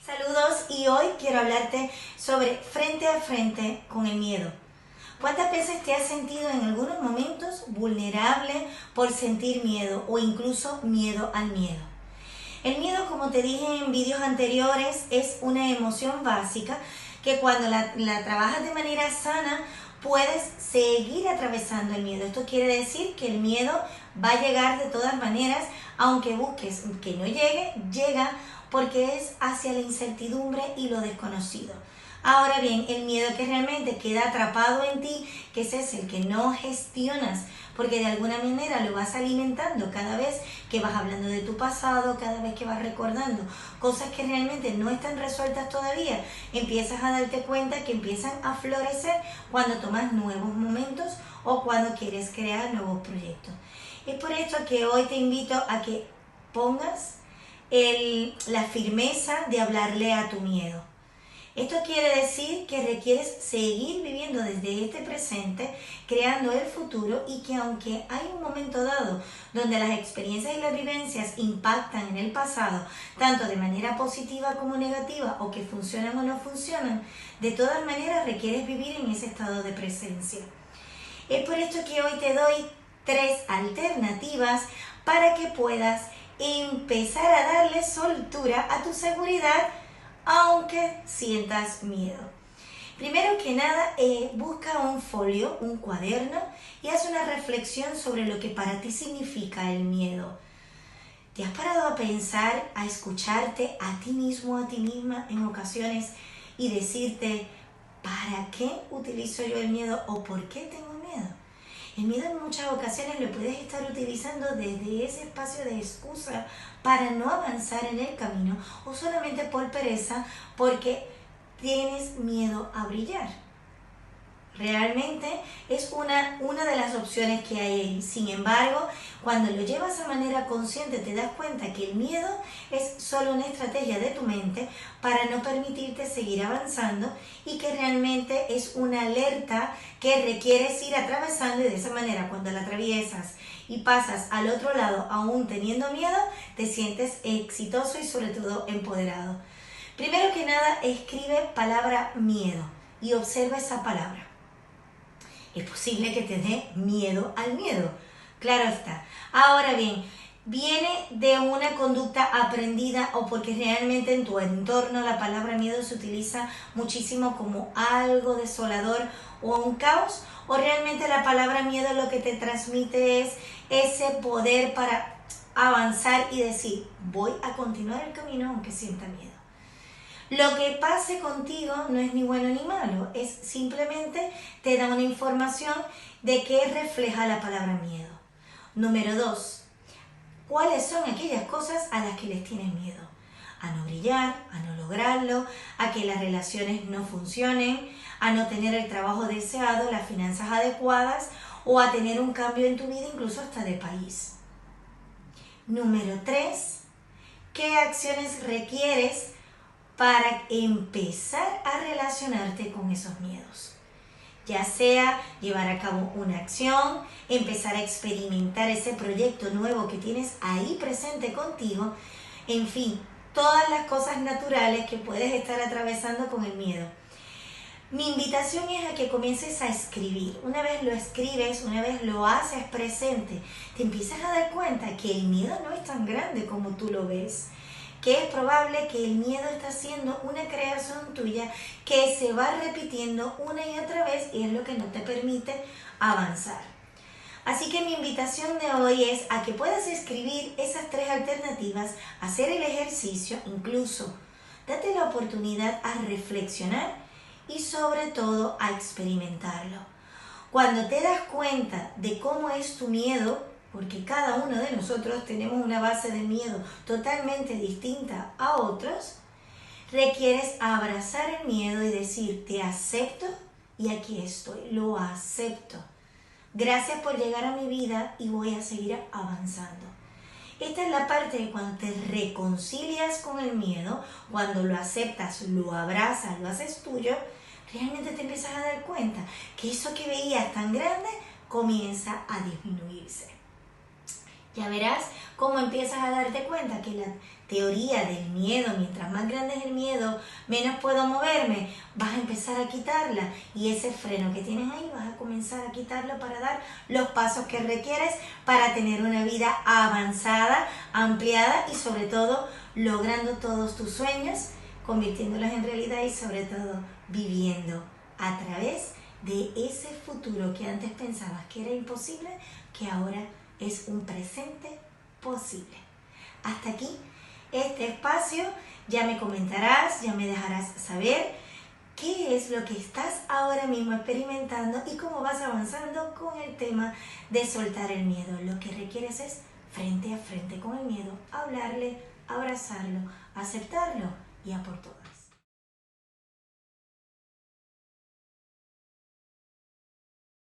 Saludos y hoy quiero hablarte sobre frente a frente con el miedo. ¿Cuántas veces te has sentido en algunos momentos vulnerable por sentir miedo o incluso miedo al miedo? El miedo, como te dije en vídeos anteriores, es una emoción básica que cuando la trabajas de manera sana puedes seguir atravesando el miedo. Esto quiere decir que el miedo va a llegar de todas maneras, aunque busques que no llegue, llega porque es hacia la incertidumbre y lo desconocido. Ahora bien, el miedo que realmente queda atrapado en ti, que ese es el que no gestionas, porque de alguna manera lo vas alimentando cada vez que vas hablando de tu pasado, cada vez que vas recordando cosas que realmente no están resueltas todavía, empiezas a darte cuenta que empiezan a florecer cuando tomas nuevos momentos o cuando quieres crear nuevos proyectos. Es por esto que hoy te invito a que pongas la firmeza de hablarle a tu miedo. Esto quiere decir que requieres seguir viviendo desde este presente, creando el futuro, y que aunque hay un momento dado donde las experiencias y las vivencias impactan en el pasado, tanto de manera positiva como negativa, o que funcionan o no funcionan, de todas maneras requieres vivir en ese estado de presencia. Es por esto que hoy te doy 3 alternativas para que puedas empezar a darle soltura a tu seguridad aunque sientas miedo. Primero que nada, busca un folio, un cuaderno, y haz una reflexión sobre lo que para ti significa el miedo. ¿Te has parado a pensar, a escucharte a ti mismo, a ti misma en ocasiones y decirte, ¿para qué utilizo yo el miedo o por qué tengo miedo? El miedo en muchas ocasiones lo puedes estar utilizando desde ese espacio de excusa para no avanzar en el camino, o solamente por pereza porque tienes miedo a brillar. Realmente es una de las opciones que hay ahí. Sin embargo, cuando lo llevas a manera consciente te das cuenta que el miedo es solo una estrategia de tu mente para no permitirte seguir avanzando, y que realmente es una alerta que requieres ir atravesando, y de esa manera cuando la atraviesas y pasas al otro lado aún teniendo miedo, te sientes exitoso y sobre todo empoderado. Primero que nada, escribe palabra miedo y observa esa palabra. Es posible que te dé miedo al miedo, claro está. Ahora bien, viene de una conducta aprendida o porque realmente en tu entorno la palabra miedo se utiliza muchísimo como algo desolador o un caos, o realmente la palabra miedo lo que te transmite es ese poder para avanzar y decir, voy a continuar el camino aunque sienta miedo. Lo que pase contigo no es ni bueno ni malo, es simplemente te da una información de qué refleja la palabra miedo. Número 2, ¿cuáles son aquellas cosas a las que les tienes miedo? A no brillar, a no lograrlo, a que las relaciones no funcionen, a no tener el trabajo deseado, las finanzas adecuadas, o a tener un cambio en tu vida, incluso hasta de país. Número 3, ¿qué acciones requieres para empezar a relacionarte con esos miedos? Ya sea llevar a cabo una acción, empezar a experimentar ese proyecto nuevo que tienes ahí presente contigo, en fin, todas las cosas naturales que puedes estar atravesando con el miedo. Mi invitación es a que comiences a escribir. Una vez lo escribes, una vez lo haces presente, te empiezas a dar cuenta que el miedo no es tan grande como tú lo ves, que es probable que el miedo está siendo una creación tuya que se va repitiendo una y otra vez, y es lo que no te permite avanzar. Así que mi invitación de hoy es a que puedas escribir esas 3 alternativas, hacer el ejercicio, incluso date la oportunidad a reflexionar y sobre todo a experimentarlo. Cuando te das cuenta de cómo es tu miedo, porque cada uno de nosotros tenemos una base de miedo totalmente distinta a otros, requieres abrazar el miedo y decir, te acepto y aquí estoy, lo acepto. Gracias por llegar a mi vida y voy a seguir avanzando. Esta es la parte de cuando te reconcilias con el miedo, cuando lo aceptas, lo abrazas, lo haces tuyo, realmente te empiezas a dar cuenta que eso que veías tan grande comienza a disminuirse. Ya verás cómo empiezas a darte cuenta que la teoría del miedo, mientras más grande es el miedo, menos puedo moverme, vas a empezar a quitarla y ese freno que tienes ahí vas a comenzar a quitarlo para dar los pasos que requieres para tener una vida avanzada, ampliada y sobre todo logrando todos tus sueños, convirtiéndolos en realidad y sobre todo viviendo a través de ese futuro que antes pensabas que era imposible, que ahora es un presente posible. Hasta aquí este espacio, ya me comentarás, ya me dejarás saber qué es lo que estás ahora mismo experimentando y cómo vas avanzando con el tema de soltar el miedo. Lo que requieres es frente a frente con el miedo, hablarle, abrazarlo, aceptarlo y a por todas.